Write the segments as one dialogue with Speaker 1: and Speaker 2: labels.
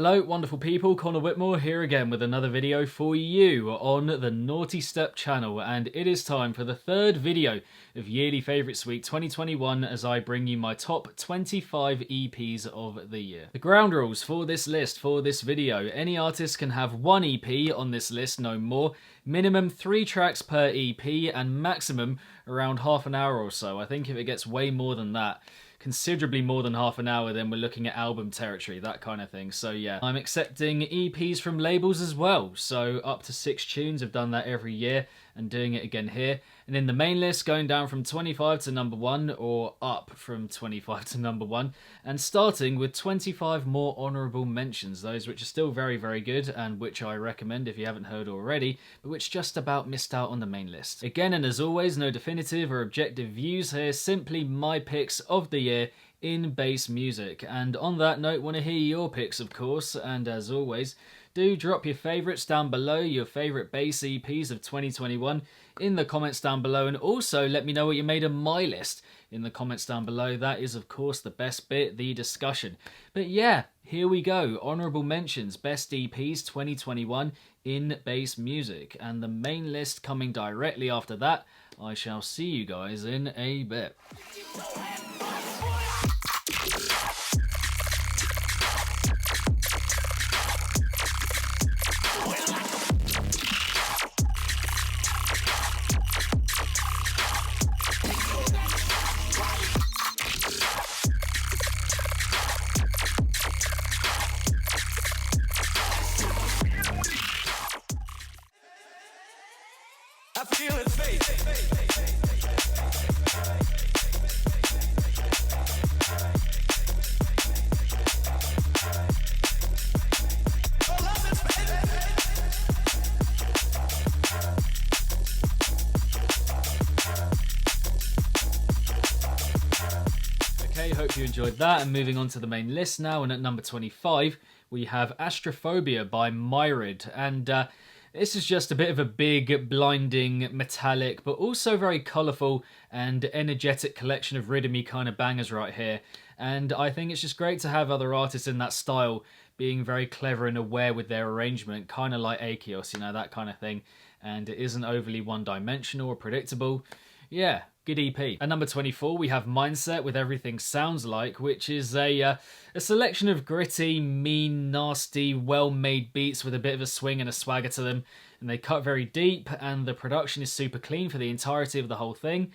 Speaker 1: Hello wonderful people, Connor Whitmore here again with another video for you on the Nawtystep channel, and it is time for the third video of Yearly Favourites Week 2021 as I bring you my top 25 EPs of the year. The ground rules for this list, for this video: any artist can have one EP on this list, no more, minimum 3 tracks per EP, and maximum around half an hour or so. I think if it gets way more than that, considerably more than half an hour, then we're looking at album territory, that kind of thing. So yeah, I'm accepting EPs from labels as well, so up to 6 tunes. I've done that every year and doing it again here. And in the main list, going down from 25 to number 1, or up from 25 to number 1, and starting with 25 more honourable mentions, those which are still very, very good and which I recommend if you haven't heard already, but which just about missed out on the main list. Again, and as always, no definitive or objective views here, simply my picks of the year in bass music. And on that note, want to hear your picks, of course, and as always, do drop your favourites down below, your favourite bass EPs of 2021 in the comments down below, and also let me know what you made of my list in the comments down below. That is of course the best bit, the discussion. But yeah, here we go, honourable mentions, best EPs 2021 in bass music, and the main list coming directly after that. I shall see you guys in a bit.
Speaker 2: I feel it fade.
Speaker 1: Okay, hope you enjoyed that, and moving on to the main list now, and at number 25 we have Astrophobia by Myrid, and this is just a bit of a big, blinding, metallic, but also very colourful and energetic collection of rhythmy kind of bangers right here. And I think it's just great to have other artists in that style being very clever and aware with their arrangement, kind of like Akeos, you know, that kind of thing. And it isn't overly one-dimensional or predictable. Yeah, good EP. At number 24, we have Mindset with Everything Sounds Like, which is a selection of gritty, mean, nasty, well-made beats with a bit of a swing and a swagger to them. And they cut very deep, and the production is super clean for the entirety of the whole thing.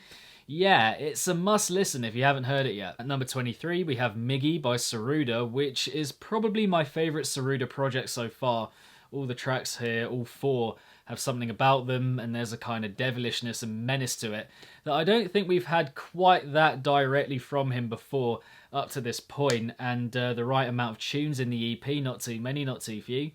Speaker 1: Yeah, it's a must listen if you haven't heard it yet. At number 23, we have Miggy by Saruda, which is probably my favourite Saruda project so far. All the tracks here, all 4, have something about them, and there's a kind of devilishness and menace to it that I don't think we've had quite that directly from him before up to this point. And the right amount of tunes in the EP, not too many, not too few,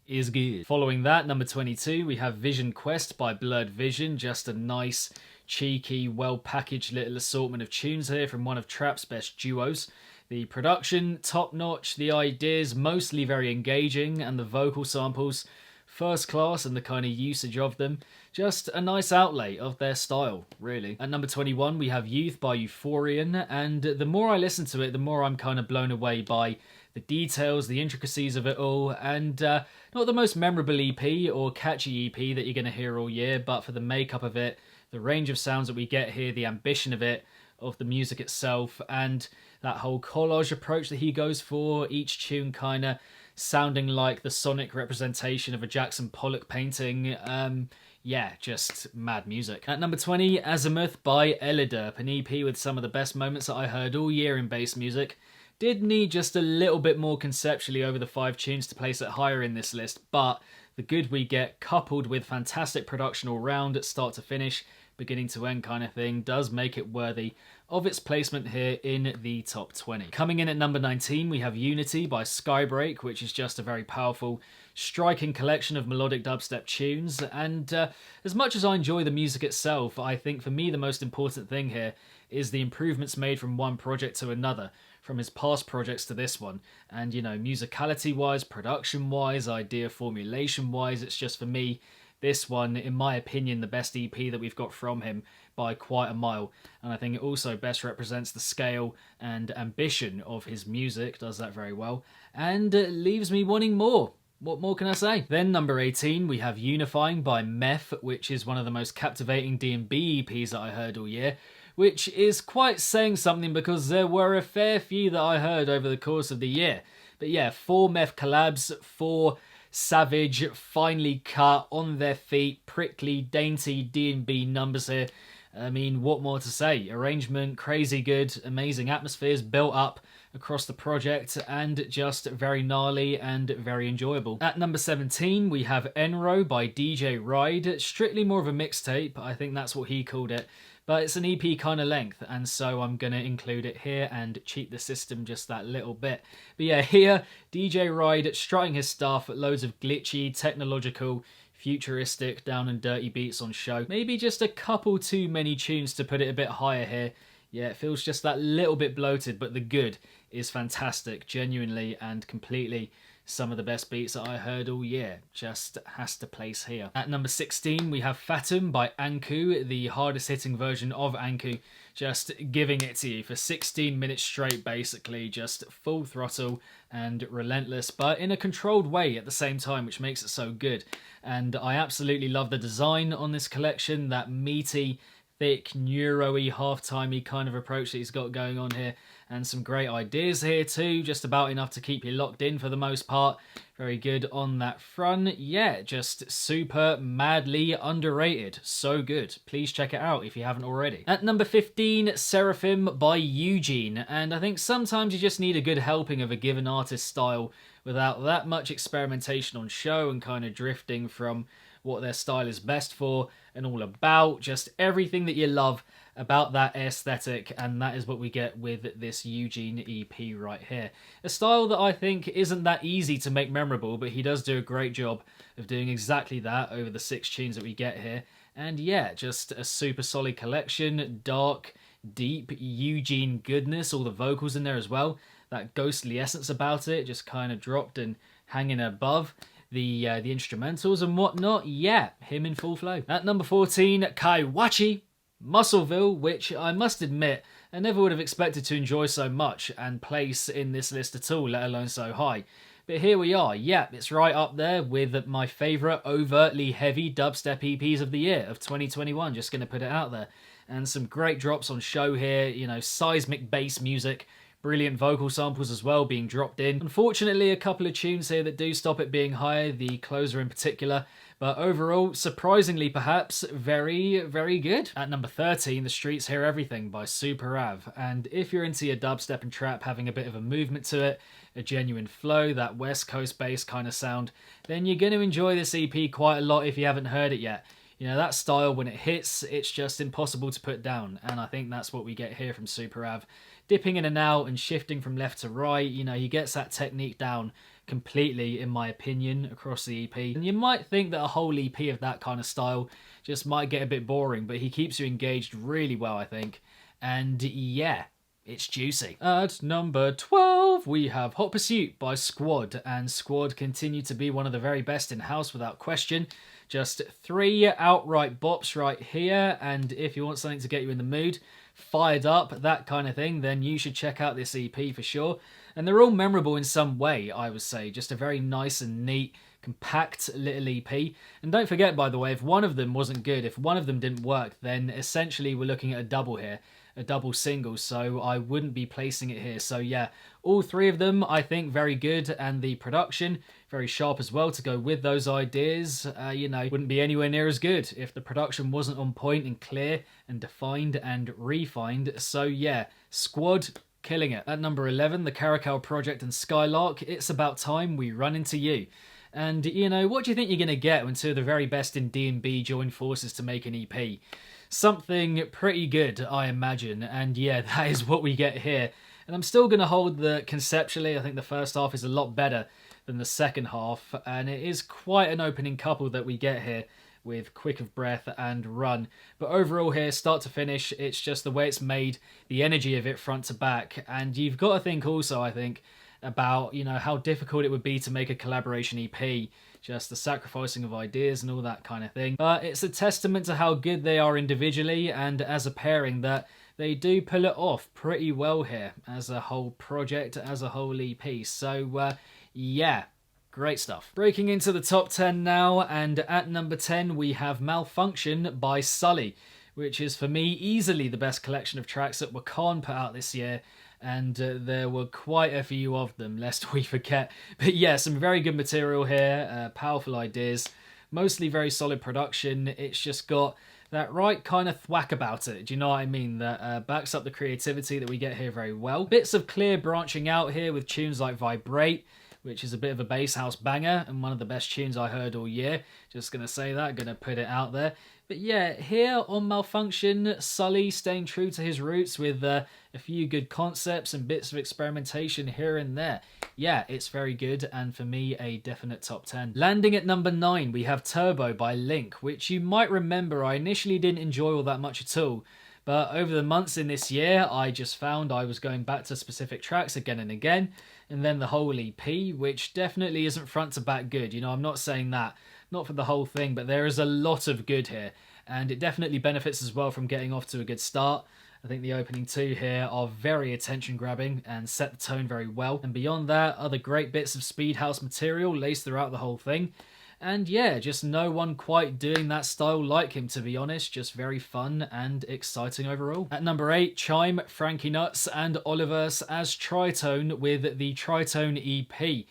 Speaker 1: is good. Following that, number 22, we have Vision Quest by Blurred Vision, just a nice, cheeky, well-packaged little assortment of tunes here from one of Trap's best duos. The production, top-notch, the ideas, mostly very engaging, and the vocal samples, first class, and the kind of usage of them, just a nice outlay of their style, really. At number 21, we have Youth by Euphorian, and the more I listen to it, the more I'm kind of blown away by the details, the intricacies of it all, and not the most memorable EP or catchy EP that you're going to hear all year, but for the makeup of it, the range of sounds that we get here, the ambition of it, of the music itself, and that whole collage approach that he goes for, each tune kind of sounding like the sonic representation of a Jackson Pollock painting. Yeah, just mad music. At number 20, Azimuth by Eliderp, an EP with some of the best moments that I heard all year in bass music. Did need just a little bit more conceptually over the 5 tunes to place it higher in this list, but the good we get, coupled with fantastic production all round, start to finish, beginning to end kind of thing, does make it worthy of its placement here in the top 20. Coming in at number 19, we have Unity by Skybreak, which is just a very powerful, striking collection of melodic dubstep tunes. And as much as I enjoy the music itself, I think for me the most important thing here is the improvements made from one project to another, from his past projects to this one. And, you know, musicality-wise, production-wise, idea formulation-wise, it's just, for me, this one, in my opinion, the best EP that we've got from him by quite a mile. And I think it also best represents the scale and ambition of his music, does that very well, and leaves me wanting more. What more can I say? Then number 18, we have Unifying by Meth, which is one of the most captivating D&B EPs that I heard all year, which is quite saying something because there were a fair few that I heard over the course of the year. But yeah, 4 Meth collabs, 4 savage, finely cut, on their feet, prickly, dainty D&B numbers here. I mean, what more to say? Arrangement, crazy good, amazing atmospheres built up across the project, and just very gnarly and very enjoyable. At number 17, we have Enro by DJ Ride. Strictly more of a mixtape, I think that's what he called it. But it's an EP kind of length, and so I'm going to include it here and cheat the system just that little bit. But yeah, here, DJ Ride strutting his stuff, loads of glitchy, technological, futuristic, down and dirty beats on show. Maybe just a couple too many tunes to put it a bit higher here. Yeah, it feels just that little bit bloated, but the good is fantastic, genuinely and completely some of the best beats that I heard all year. Just has to place here. At number 16, we have Fatum by Anku, the hardest hitting version of Anku, just giving it to you for 16 minutes straight, basically, just full throttle and relentless, but in a controlled way at the same time, which makes it so good. And I absolutely love the design on this collection, that meaty, thick, neuro-y, half-timey kind of approach that he's got going on here, and some great ideas here too, just about enough to keep you locked in for the most part. Very good on that front. Yeah, just super madly underrated. So good. Please check it out if you haven't already. At number 15, Seraphim by Eugene, and I think sometimes you just need a good helping of a given artist's style without that much experimentation on show and kind of drifting from what their style is best for and all about, just everything that you love about that aesthetic, and that is what we get with this Eugene EP right here. A style that I think isn't that easy to make memorable, but he does do a great job of doing exactly that over the 6 tunes that we get here. And yeah, just a super solid collection, dark, deep Eugene goodness, all the vocals in there as well, that ghostly essence about it, just kind of dropped and hanging above the instrumentals and whatnot. Yeah, him in full flow. At number 14, Kaiwachi, Muscleville, which I must admit I never would have expected to enjoy so much and place in this list at all, let alone so high. But here we are. Yeah, it's right up there with my favourite overtly heavy dubstep EPs of the year, of 2021, just going to put it out there. And some great drops on show here, you know, seismic bass music, brilliant vocal samples as well being dropped in. Unfortunately, a couple of tunes here that do stop it being higher, the closer in particular, but overall, surprisingly perhaps, very, very good. At number 13, The Streets Hear Everything by Super Av, and if you're into your dubstep and trap having a bit of a movement to it, a genuine flow, that West Coast bass kind of sound, then you're going to enjoy this EP quite a lot if you haven't heard it yet. You know, that style, when it hits, it's just impossible to put down, and I think that's what we get here from Super Av. Dipping in and out and shifting from left to right, you know, he gets that technique down completely, in my opinion, across the EP. And you might think that a whole EP of that kind of style just might get a bit boring, but he keeps you engaged really well, I think. And yeah, it's juicy. At number 12, we have Hot Pursuit by Squad, and Squad continue to be one of the very best in-house without question. Just 3 outright bops right here, and if you want something to get you in the mood, fired up, that kind of thing, then you should check out this EP for sure. And they're all memorable in some way, I would say. Just a very nice and neat, compact little EP. And don't forget, by the way, if one of them wasn't good, if one of them didn't work, then essentially we're looking at a double here. A double single, so I wouldn't be placing it here. So yeah, all 3 of them I think very good, and the production very sharp as well to go with those ideas. You know, wouldn't be anywhere near as good if the production wasn't on point and clear and defined and refined. So yeah, Squad killing it. At number 11, the Caracal Project and Skylark, It's About Time We Run Into You. And you know, what do you think you're going to get when 2 of the very best in D&B join forces to make an EP? Something pretty good, I imagine, and yeah, that is what we get here. And I'm still going to hold that conceptually, I think the first half is a lot better than the second half, and it is quite an opening couple that we get here with Quick of Breath and Run. But overall here, start to finish, it's just the way it's made, the energy of it front to back, and you've got to think also, I think, about, you know, how difficult it would be to make a collaboration EP, just the sacrificing of ideas and all that kind of thing. But it's a testament to how good they are individually and as a pairing that they do pull it off pretty well here as a whole project, as a whole EP. So, yeah. Great stuff. Breaking into the top 10 now, and at number 10 we have Malfunction by Sully, which is for me easily the best collection of tracks that Wakan put out this year, and there were quite a few of them, lest we forget. But yeah, some very good material here, powerful ideas, mostly very solid production. It's just got that right kind of thwack about it, do you know what I mean? That backs up the creativity that we get here very well. Bits of clear branching out here with tunes like Vibrate, which is a bit of a bass house banger and one of the best tunes I heard all year. Just going to say that, going to put it out there. But yeah, here on Malfunction, Sully staying true to his roots with a few good concepts and bits of experimentation here and there. Yeah, it's very good, and for me, a definite top 10. Landing at number 9, we have Turbo by Link, which you might remember I initially didn't enjoy all that much at all. But over the months in this year, I just found I was going back to specific tracks again and again. And then the whole EP, which definitely isn't front to back good. You know, I'm not saying that, not for the whole thing, but there is a lot of good here. And it definitely benefits as well from getting off to a good start. I think the opening two here are very attention grabbing and set the tone very well. And beyond that, other great bits of speed house material laced throughout the whole thing. And yeah, just no one quite doing that style like him, to be honest. Just very fun and exciting overall. At number 8, Chime, Frankie Nuts and Oliver's as Tritone with the Tritone EP.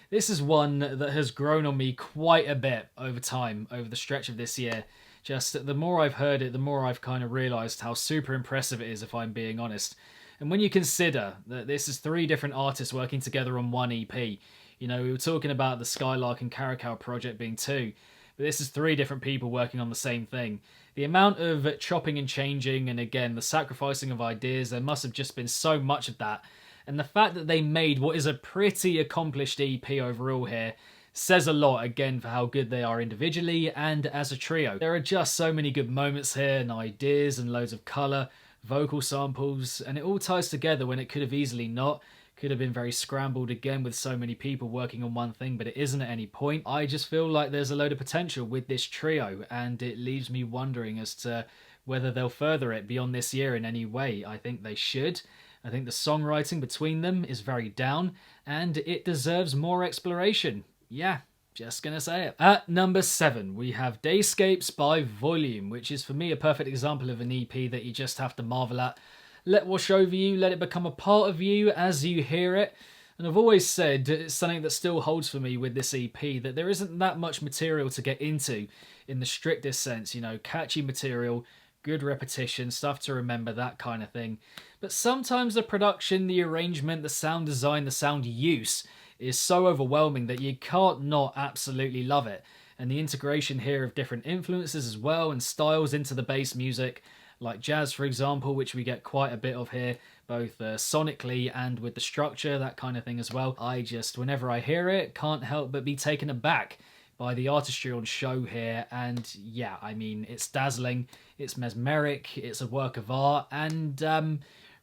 Speaker 1: This is one that has grown on me quite a bit over time, over the stretch of this year. Just the more I've heard it, the more I've kind of realised how super impressive it is, if I'm being honest. And when you consider that this is 3 different artists working together on one EP, you know, we were talking about the Skylark and Caracal project being 2, but this is 3 different people working on the same thing. The amount of chopping and changing, and again, the sacrificing of ideas, there must have just been so much of that. And the fact that they made what is a pretty accomplished EP overall here says a lot, again, for how good they are individually and as a trio. There are just so many good moments here, and ideas, and loads of colour, vocal samples, and it all ties together when it could have easily not. Could have been very scrambled again with so many people working on one thing, but it isn't at any point. I just feel like there's a load of potential with this trio, and it leaves me wondering as to whether they'll further it beyond this year in any way. I think they should. I think the songwriting between them is very down, and it deserves more exploration. Yeah, just gonna say it. At number 7, we have Dayscapes by Volume, which is for me a perfect example of an EP that you just have to marvel at. Let wash over you, let it become a part of you as you hear it. And I've always said, it's something that still holds for me with this EP, that there isn't that much material to get into in the strictest sense. You know, catchy material, good repetition, stuff to remember, that kind of thing. But sometimes the production, the arrangement, the sound design, the sound use is so overwhelming that you can't not absolutely love it. And the integration here of different influences as well and styles into the bass music, like jazz for example, which we get quite a bit of here, both sonically and with the structure, that kind of thing as well. I just, whenever I hear it, can't help but be taken aback by the artistry on show here. And yeah, I mean, it's dazzling, it's mesmeric, it's a work of art, and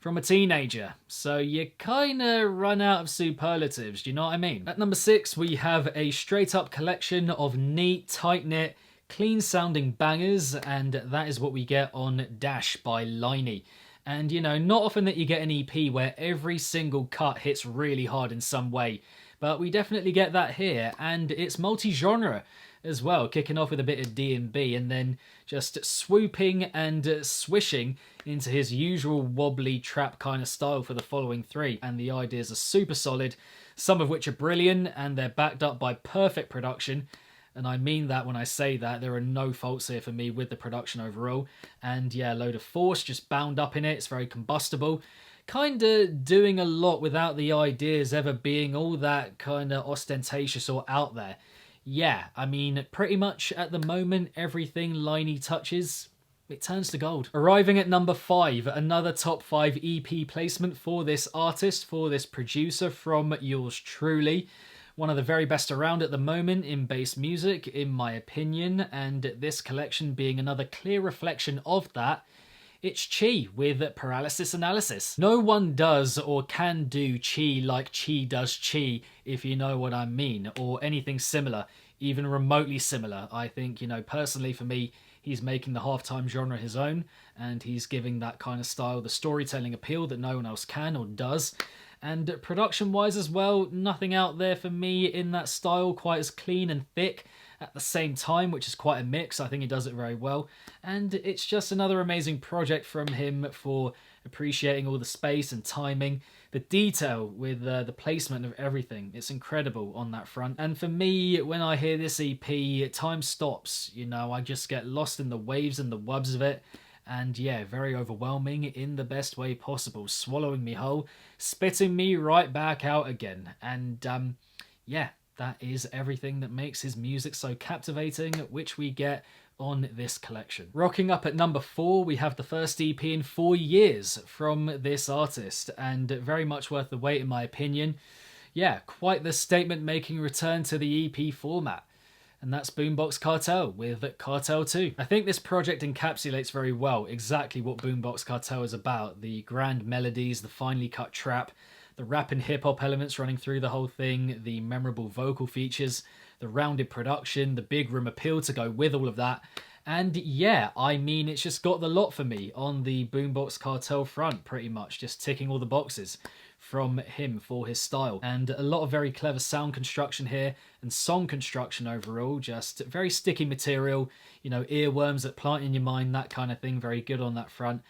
Speaker 1: from a teenager, so you kinda run out of superlatives, do you know what I mean? At number 6, we have a straight up collection of neat, tight-knit, clean sounding bangers, and that is what we get on Dash by Liney. And you know, not often that you get an EP where every single cut hits really hard in some way, but we definitely get that here, and it's multi-genre as well, kicking off with a bit of D&B and then just swooping and swishing into his usual wobbly trap kind of style for the following 3. And the ideas are super solid, some of which are brilliant, and they're backed up by perfect production. And I mean that when I say that. There are no faults here for me with the production overall. And yeah, a load of force just bound up in it. It's very combustible. Kinda doing a lot without the ideas ever being all that kinda ostentatious or out there. Yeah, I mean, pretty much at the moment, everything Liney touches, it turns to gold. Arriving at number 5, another top 5 EP placement for this artist, for this producer from yours truly. One of the very best around at the moment in bass music, in my opinion, and this collection being another clear reflection of that. It's Chi with Paralysis Analysis. No one does or can do Chi like Chi does Chi, if you know what I mean, or anything similar, even remotely similar. I think, personally for me, he's making the halftime genre his own, and he's giving that kind of style the storytelling appeal that no one else can or does. And production-wise as well, nothing out there for me in that style, quite as clean and thick at the same time, which is quite a mix. I think he does it very well. And it's just another amazing project from him for appreciating all the space and timing, the detail with the placement of everything. It's incredible on that front. And for me, when I hear this EP, time stops. I just get lost in the waves and the wubs of it. And yeah, very overwhelming in the best way possible, swallowing me whole, spitting me right back out again. And yeah, that is everything that makes his music so captivating, which we get on this collection. Rocking up at number 4, we have the first EP in 4 years from this artist, and very much worth the wait in my opinion. Yeah, quite the statement-making return to the EP format. And that's Boombox Cartel with Cartel 2. I think this project encapsulates very well exactly what Boombox Cartel is about. The grand melodies, the finely cut trap, the rap and hip-hop elements running through the whole thing, the memorable vocal features, the rounded production, the big room appeal to go with all of that. And yeah, it's just got the lot for me on the Boombox Cartel front, pretty much, just ticking all the boxes from him for his style. And a lot of very clever sound construction here and song construction overall, just very sticky material, earworms that plant in your mind, that kind of thing, very good on that front.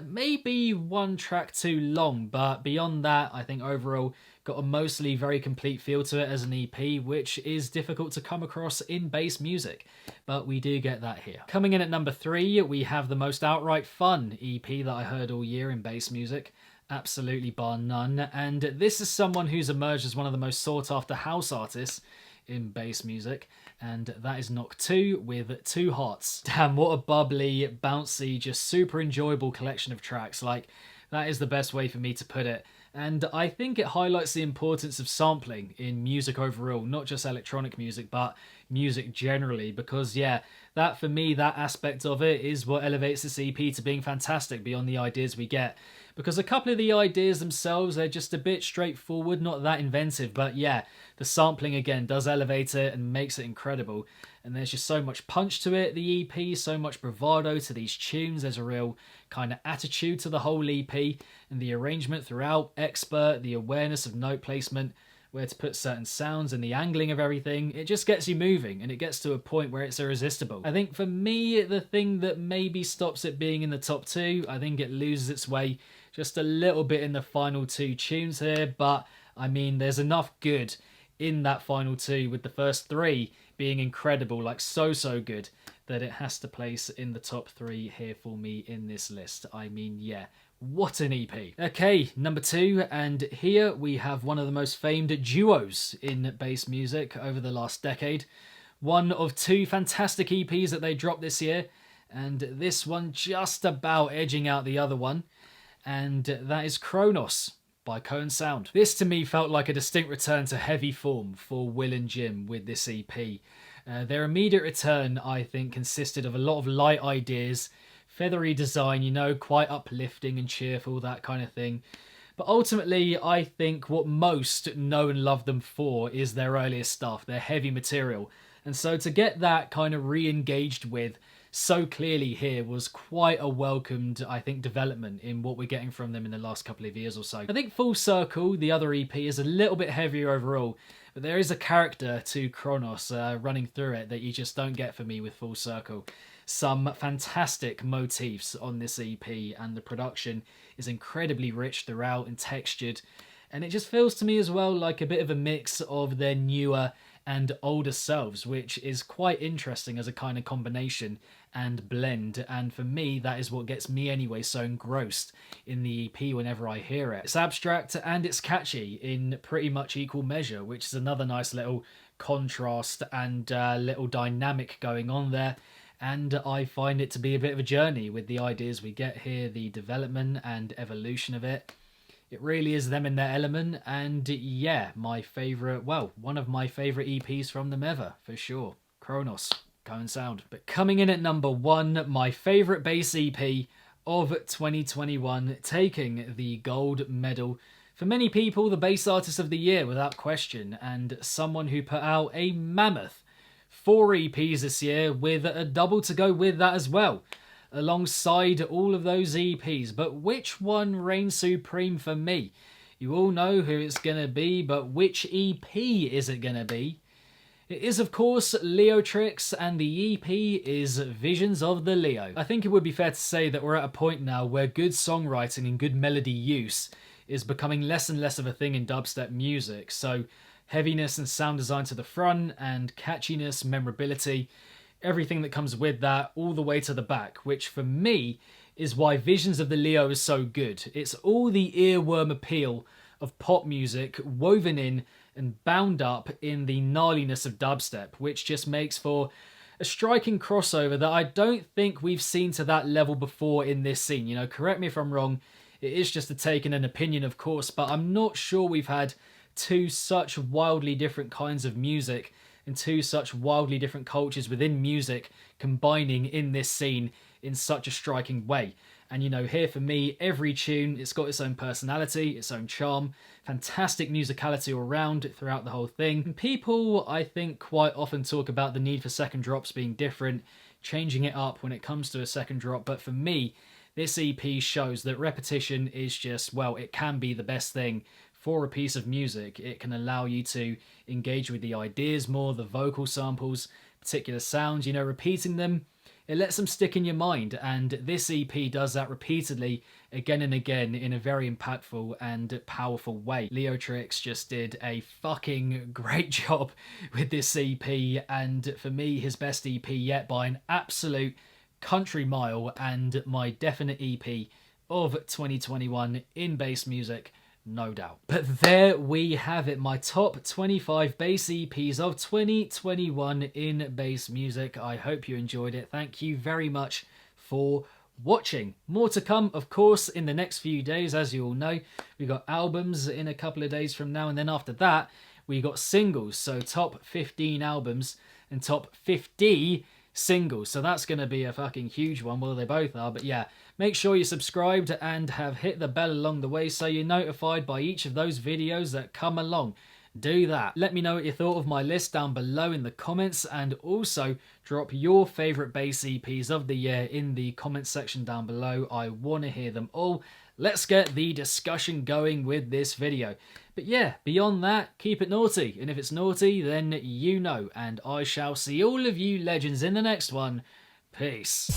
Speaker 1: Maybe one track too long, but beyond that, I think overall got a mostly very complete feel to it as an EP, which is difficult to come across in bass music, but we do get that here. Coming in at number 3, we have the most outright fun EP that I heard all year in bass music, absolutely bar none, and this is someone who's emerged as one of the most sought after house artists in bass music, and that is Knock 2 with 2 Hearts. Damn, what a bubbly, bouncy, just super enjoyable collection of tracks. That is the best way for me to put it. And I think it highlights the importance of sampling in music overall, not just electronic music, but music generally, because yeah, that for me, that aspect of it is what elevates this EP to being fantastic beyond the ideas we get. Because a couple of the ideas themselves, they're just a bit straightforward, not that inventive, but yeah, the sampling again does elevate it and makes it incredible. And there's just so much punch to it, the EP, so much bravado to these tunes. There's a real kind of attitude to the whole EP, and the arrangement throughout, expert, the awareness of note placement, where to put certain sounds and the angling of everything. It just gets you moving, and it gets to a point where it's irresistible. I think for me, the thing that maybe stops it being in the top 2, I think it loses its way just a little bit in the final 2 tunes here, but there's enough good in that final 2 with the first 3 being incredible, so good, that it has to place in the top 3 here for me in this list. Yeah, what an EP. Okay, number 2, and here we have one of the most famed duos in bass music over the last decade. One of 2 fantastic EPs that they dropped this year, and this one just about edging out the other one, and that is Kronos by Cone Sound. This to me felt like a distinct return to heavy form for Will and Jim with this EP. Their immediate return, I think, consisted of a lot of light ideas, feathery design, quite uplifting and cheerful, that kind of thing. But ultimately, I think what most know and love them for is their earlier stuff, their heavy material. And so to get that kind of re-engaged with so clearly here was quite a welcomed, I think, development in what we're getting from them in the last couple of years or so. I think Full Circle, the other EP, is a little bit heavier overall, but there is a character to Kronos running through it that you just don't get for me with Full Circle. Some fantastic motifs on this EP, and the production is incredibly rich throughout and textured, and it just feels to me as well like a bit of a mix of their newer and older selves, which is quite interesting as a kind of combination and blend, and for me that is what gets me anyway so engrossed in the EP whenever I hear it. It's abstract and it's catchy in pretty much equal measure, which is another nice little contrast and little dynamic going on there, and I find it to be a bit of a journey with the ideas we get here, the development and evolution of it. It really is them in their element, and yeah, one of my favourite EPs from them ever, for sure. Kronos, Cone Sound. But coming in at number 1, my favourite bass EP of 2021, taking the gold medal. For many people, the Bass Artist of the Year without question, and someone who put out a mammoth 4 EPs this year with a double to go with that as well, alongside all of those EPs. But which one reigns supreme for me? You all know who it's going to be, but which EP is it going to be? It is, of course, Leotrix, and the EP is Visions of the Leo. I think it would be fair to say that we're at a point now where good songwriting and good melody use is becoming less and less of a thing in dubstep music. So heaviness and sound design to the front, and catchiness, memorability, everything that comes with that, all the way to the back, which for me is why Visions of the Leo is so good. It's all the earworm appeal of pop music woven in and bound up in the gnarliness of dubstep, which just makes for a striking crossover that I don't think we've seen to that level before in this scene. You know, correct me if I'm wrong, it is just a take and an opinion, of course, but I'm not sure we've had two such wildly different kinds of music and two such wildly different cultures within music combining in this scene in such a striking way. And you know, here for me, every tune, it's got its own personality, its own charm, fantastic musicality all around throughout the whole thing. And people, I think, quite often talk about the need for second drops being different, changing it up when it comes to a second drop, but for me, this EP shows that repetition is just, well, it can be the best thing for a piece of music. It can allow you to engage with the ideas more, the vocal samples, particular sounds, you know, repeating them. It lets them stick in your mind, and this EP does that repeatedly again and again in a very impactful and powerful way. Leotrix just did a fucking great job with this EP, and for me, his best EP yet by an absolute country mile, and my definite EP of 2021 in bass music, no doubt. But there we have it, my top 25 bass EPs of 2021 in bass music. I hope you enjoyed it. Thank you very much for watching. More to come, of course, in the next few days. As you all know, we got albums in a couple of days from now, and then after that, we got singles. So top 15 albums and top 50 singles. So that's going to be a fucking huge one. Well, they both are, but yeah. Make sure you're subscribed and have hit the bell along the way so you're notified by each of those videos that come along. Do that. Let me know what you thought of my list down below in the comments, and also drop your favourite bass EPs of the year in the comments section down below. I want to hear them all. Let's get the discussion going with this video. But yeah, beyond that, keep it naughty. And if it's naughty, then you know. And I shall see all of you legends in the next one. Peace.